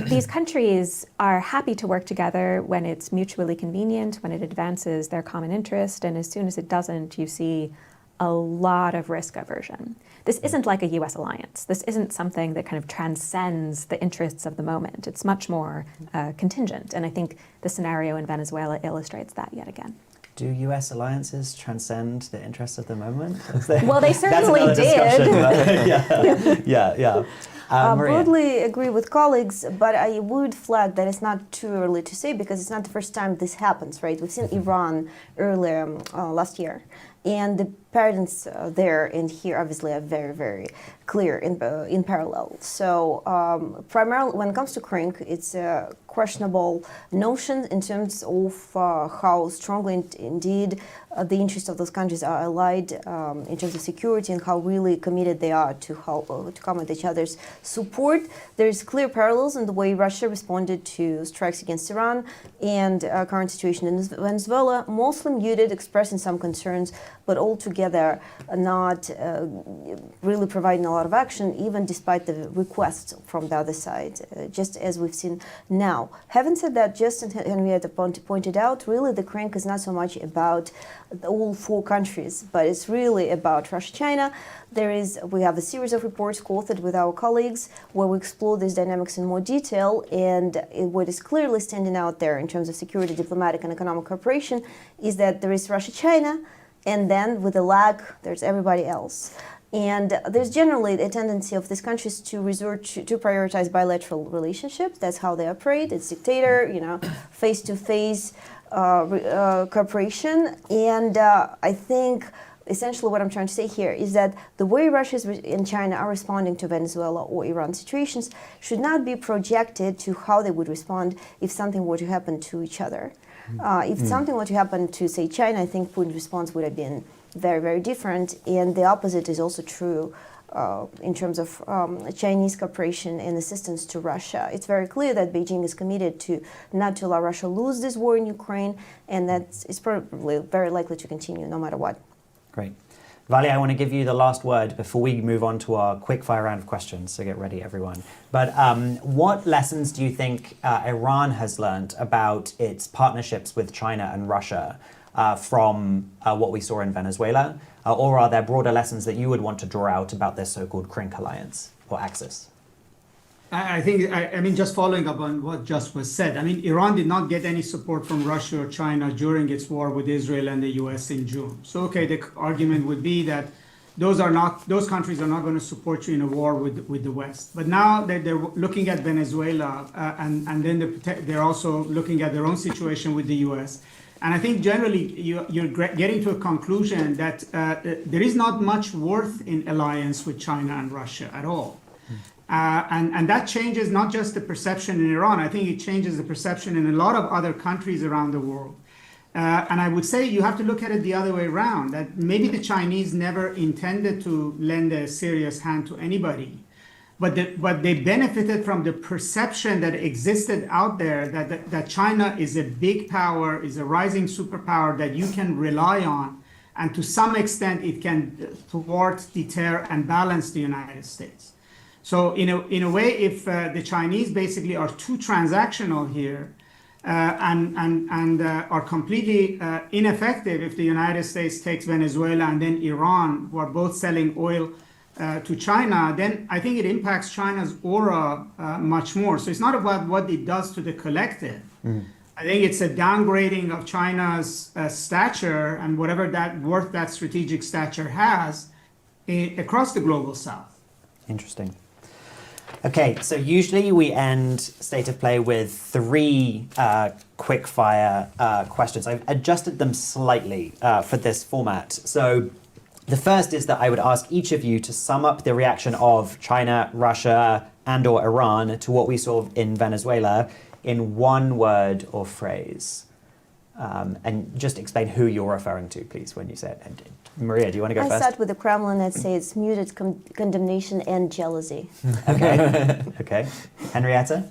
these countries are happy to work together when it's mutually convenient, when it advances their common interest, and as soon as it doesn't, you see a lot of risk aversion. This isn't like a US alliance. This isn't something that kind of transcends the interests of the moment. It's much more contingent, and I think the scenario in Venezuela illustrates that yet again. Do US alliances transcend the interests of the moment? Well, they certainly did. Yeah. I broadly agree with colleagues, but I would flag that it's not too early to say, because it's not the first time this happens, right? We've seen Iran earlier last year, and the patterns there and here obviously are very, very clear in parallel. So primarily when it comes to CRINK, it's a questionable notion in terms of how strongly indeed the interests of those countries are allied in terms of security, and how really committed they are to help to come with each other's support. There's clear parallels in the way Russia responded to strikes against Iran and current situation in Venezuela, mostly muted, expressing some concerns, but altogether not really providing a lot of action, even despite the requests from the other side, just as we've seen now. Having said that, just as Henrietta pointed out, really the CRINK is not so much about all four countries, but it's really about Russia-China. We have a series of reports co-authored with our colleagues where we explore these dynamics in more detail, and what is clearly standing out there in terms of security, diplomatic, and economic cooperation is that there is Russia-China, and then with a lag, there's everybody else. And there's generally a tendency of these countries to resort to prioritize bilateral relationships. That's how they operate. It's dictator, face-to-face cooperation. And I think essentially what I'm trying to say here is that the way Russia and China are responding to Venezuela or Iran situations should not be projected to how they would respond if something were to happen to each other. If something were to happen to, say, China, I think Putin's response would have been very, very different. And the opposite is also true in terms of Chinese cooperation and assistance to Russia. It's very clear that Beijing is committed to not to allow Russia lose this war in Ukraine, and that is probably very likely to continue no matter what. Great. Vali, I want to give you the last word before we move on to our quick fire round of questions, so get ready, everyone. But what lessons do you think Iran has learned about its partnerships with China and Russia from what we saw in Venezuela? Or are there broader lessons that you would want to draw out about this so-called CRINK alliance or axis? I mean, just following up on what just was said, I mean, Iran did not get any support from Russia or China during its war with Israel and the US in June. So, okay, the argument would be that those countries are not going to support you in a war with the West. But now that they're looking at Venezuela and then they're also looking at their own situation with the US. And I think generally you're getting to a conclusion that there is not much worth in alliance with China and Russia at all. And that changes not just the perception in Iran, I think it changes the perception in a lot of other countries around the world. And I would say you have to look at it the other way around, that maybe the Chinese never intended to lend a serious hand to anybody, but they benefited from the perception that existed out there that China is a big power, is a rising superpower that you can rely on, and to some extent it can thwart, deter, and balance the United States. So in a way, if the Chinese basically are too transactional here, and are completely ineffective if the United States takes Venezuela and then Iran, who are both selling oil to China, then I think it impacts China's aura much more. So it's not about what it does to the collective. I think it's a downgrading of China's stature and whatever that worth that strategic stature has across the global south. Interesting. Okay, so usually we end State of Play with 3 quick fire questions. I've adjusted them slightly for this format. So the first is that I would ask each of you to sum up the reaction of China, Russia, and or Iran to what we saw in Venezuela in one word or phrase. And just explain who you're referring to, please, when you say it. And Maria, do you want to go first? I start with the Kremlin. I'd say it's muted condemnation and jealousy. Okay. Okay. Henrietta?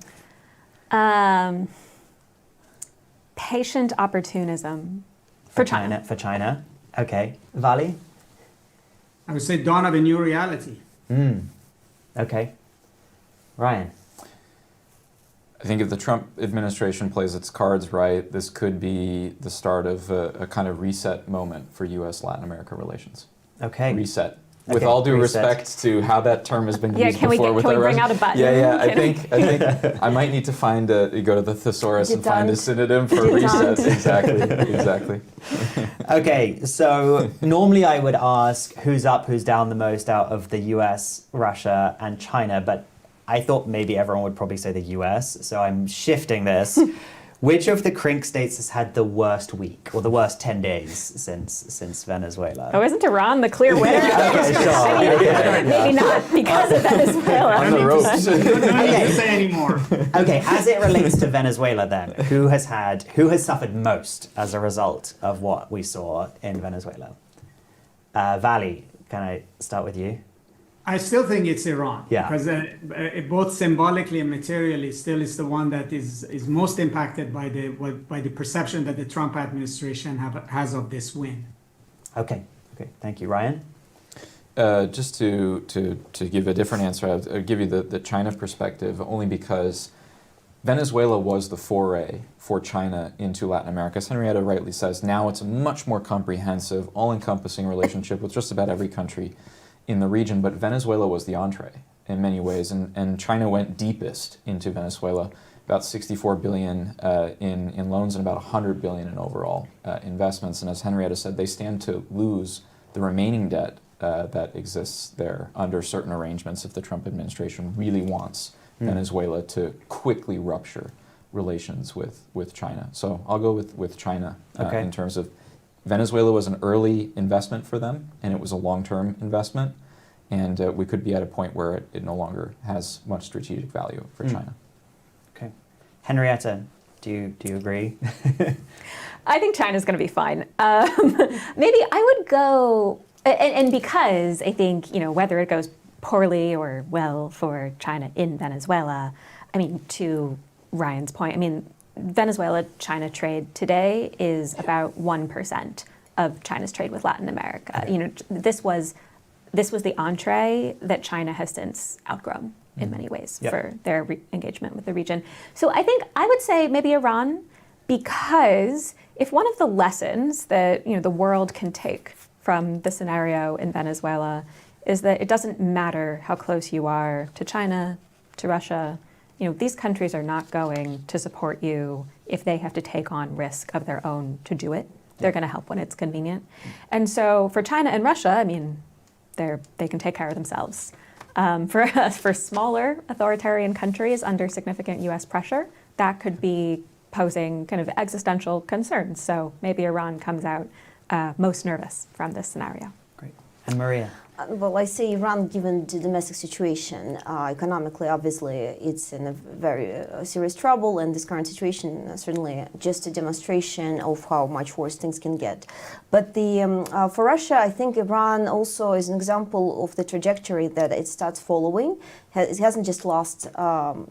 Patient opportunism for China. For China. Okay. Vali? I would say dawn of a new reality. Okay. Ryan? I think if the Trump administration plays its cards right, this could be the start of a kind of reset moment for U.S.-Latin America relations. Okay. Reset. With Okay, all due reset. respect to how that term has been Yeah, used can we before with bring Russian. out a button? Yeah, I Can think I might need to find you go to the thesaurus and find a Detente. synonym for Detente. reset. Exactly. Okay, so normally I would ask who's up, who's down the most out of the US, Russia, and China, but I thought maybe everyone would probably say the US, so I'm shifting this. Which of the CRINK states has had the worst week or the worst 10 days since Venezuela? Oh, isn't Iran the clear winner? Okay, sure. I mean, maybe not because of Venezuela. On the ropes. No need to say anymore. Okay, as it relates to Venezuela then, who has suffered most as a result of what we saw in Venezuela? Vali, can I start with you? I still think it's Iran. Yeah. Because both symbolically and materially still is the one that is most impacted by the perception that the Trump administration has of this win. Okay, thank you. Ryan? Just to give a different answer, I'll give you the China perspective only because Venezuela was the foray for China into Latin America. As Henrietta rightly says, now it's a much more comprehensive, all-encompassing relationship with just about every country in the region, but Venezuela was the entree in many ways, and China went deepest into Venezuela, about 64 billion in loans and about 100 billion in overall investments. And as Henrietta said, they stand to lose the remaining debt that exists there under certain arrangements if the Trump administration really wants Venezuela to quickly rupture relations with China. So I'll go with China in terms of Venezuela was an early investment for them, and it was a long-term investment, and we could be at a point where it no longer has much strategic value for China. Okay. Henrietta, do you agree? I think China's going to be fine. Maybe I would go, and because I think, whether it goes poorly or well for China in Venezuela, I mean, to Ryan's point, Venezuela-China trade today is about 1% of China's trade with Latin America. Okay. This was the entree that China has since outgrown in many ways for their engagement with the region. So I think I would say maybe Iran, because if one of the lessons that the world can take from the scenario in Venezuela is that it doesn't matter how close you are to China, to Russia. These countries are not going to support you if they have to take on risk of their own to do it. They're going to help when it's convenient. And so for China and Russia, they can take care of themselves. For smaller authoritarian countries under significant US pressure, that could be posing kind of existential concerns. So maybe Iran comes out most nervous from this scenario. Great. And Maria? Well, I say Iran, given the domestic situation, economically, obviously, it's in a very serious trouble, and this current situation certainly just a demonstration of how much worse things can get. But for Russia, I think Iran also is an example of the trajectory that it starts following. It hasn't just lost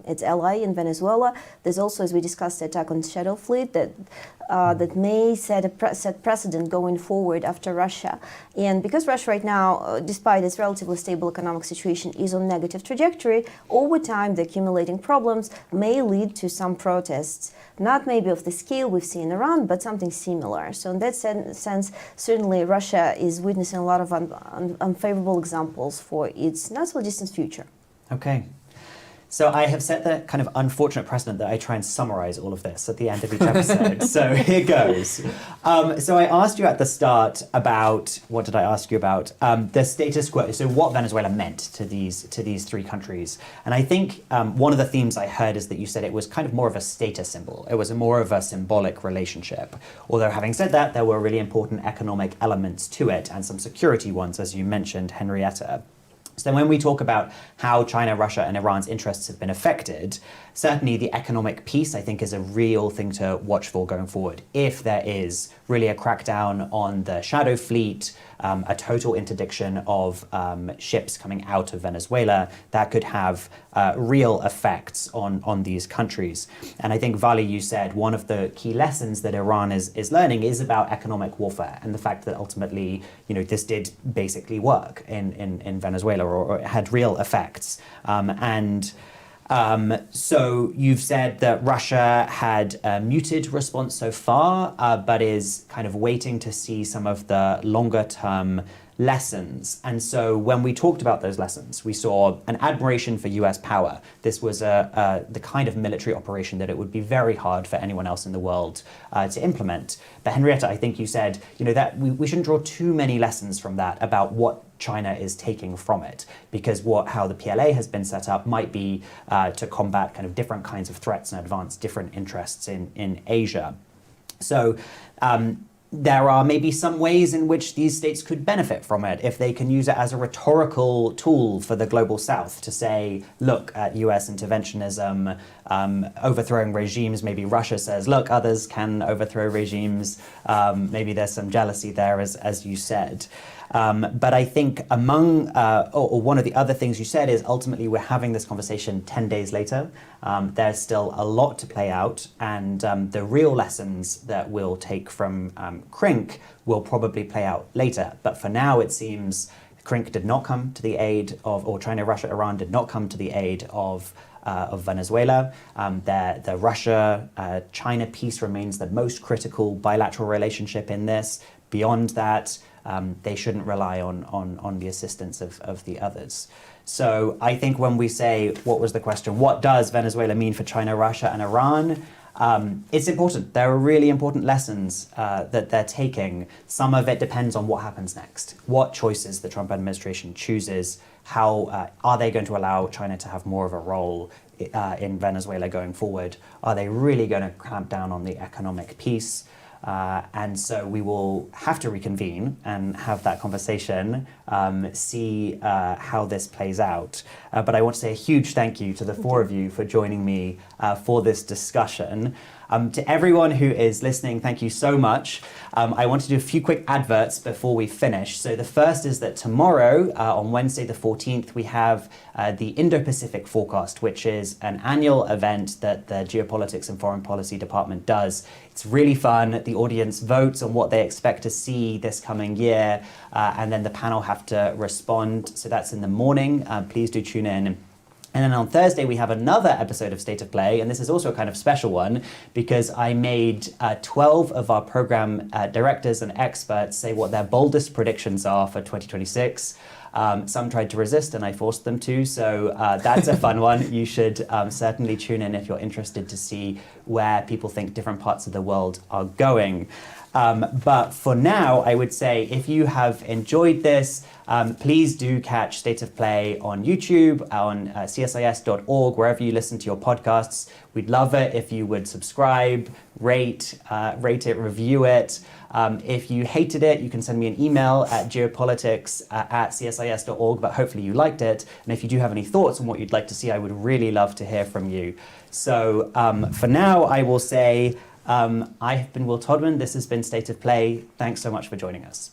its ally in Venezuela. There's also, as we discussed, the attack on Shadow Fleet that may set precedent going forward after Russia. And because Russia right now, despite despite its relatively stable economic situation, is on negative trajectory, over time the accumulating problems may lead to some protests, not maybe of the scale we've seen in Iran, but something similar. So in that sense, certainly Russia is witnessing a lot of unfavorable examples for its not so distant future. Okay. So I have set the kind of unfortunate precedent that I try and summarize all of this at the end of each episode. So here goes. So I asked you at the start about, what did I ask you about? The status quo, so what Venezuela meant to these three countries. And I think one of the themes I heard is that you said it was kind of more of a status symbol. It was more of a symbolic relationship. Although having said that, there were really important economic elements to it and some security ones, as you mentioned, Henrietta. So when we talk about how China, Russia, and Iran's interests have been affected, certainly the economic piece, I think, is a real thing to watch for going forward. If there is really a crackdown on the shadow fleet, a total interdiction of ships coming out of Venezuela, that could have real effects on these countries. And I think, Vali, you said one of the key lessons that Iran is learning is about economic warfare and the fact that ultimately, this did basically work in Venezuela, or it had real effects. So you've said that Russia had a muted response so far, but is kind of waiting to see some of the longer term lessons. And so when we talked about those lessons, we saw an admiration for US power. This was the kind of military operation that it would be very hard for anyone else in the world to implement. But Henrietta, I think you said, that we shouldn't draw too many lessons from that about what China is taking from it, because how the PLA has been set up might be to combat kind of different kinds of threats and advance different interests in Asia. So there are maybe some ways in which these states could benefit from it if they can use it as a rhetorical tool for the global south to say, look at US interventionism, overthrowing regimes. Maybe Russia says, look, others can overthrow regimes. Maybe there's some jealousy there, as you said. But I think one of the other things you said is ultimately we're having this conversation 10 days later. There's still a lot to play out, and the real lessons that we'll take from CRINK will probably play out later. But for now, it seems CRINK did not come to the aid of, or China, Russia, Iran did not come to the aid of Venezuela. The Russia-China piece remains the most critical bilateral relationship in this. Beyond that, they shouldn't rely on the assistance of the others. So I think when we say, what was the question, what does Venezuela mean for China, Russia, and Iran? It's important. There are really important lessons that they're taking. Some of it depends on what happens next, what choices the Trump administration chooses, how are they going to allow China to have more of a role in Venezuela going forward? Are they really going to clamp down on the economic piece? And so we will have to reconvene and have that conversation, see how this plays out. But I want to say a huge thank you to the four of you for joining me for this discussion. To everyone who is listening, thank you so much. I want to do a few quick adverts before we finish. So the first is that tomorrow, on Wednesday the 14th, we have the Indo-Pacific Forecast, which is an annual event that the Geopolitics and Foreign Policy Department does. It's really fun. The audience votes on what they expect to see this coming year, and then the panel have to respond. So that's in the morning. Please do tune in. And then on Thursday, we have another episode of State of Play, and this is also a kind of special one because I made 12 of our program directors and experts say what their boldest predictions are for 2026. Some tried to resist, and I forced them to, so that's a fun one. You should certainly tune in if you're interested to see where people think different parts of the world are going. But for now, I would say if you have enjoyed this, please do catch State of Play on YouTube, on CSIS.org, wherever you listen to your podcasts. We'd love it if you would subscribe, rate it, review it. If you hated it, you can send me an email at geopolitics@csis.org, but hopefully you liked it. And if you do have any thoughts on what you'd like to see, I would really love to hear from you. So for now, I will say I have been Will Todman. This has been State of Play. Thanks so much for joining us.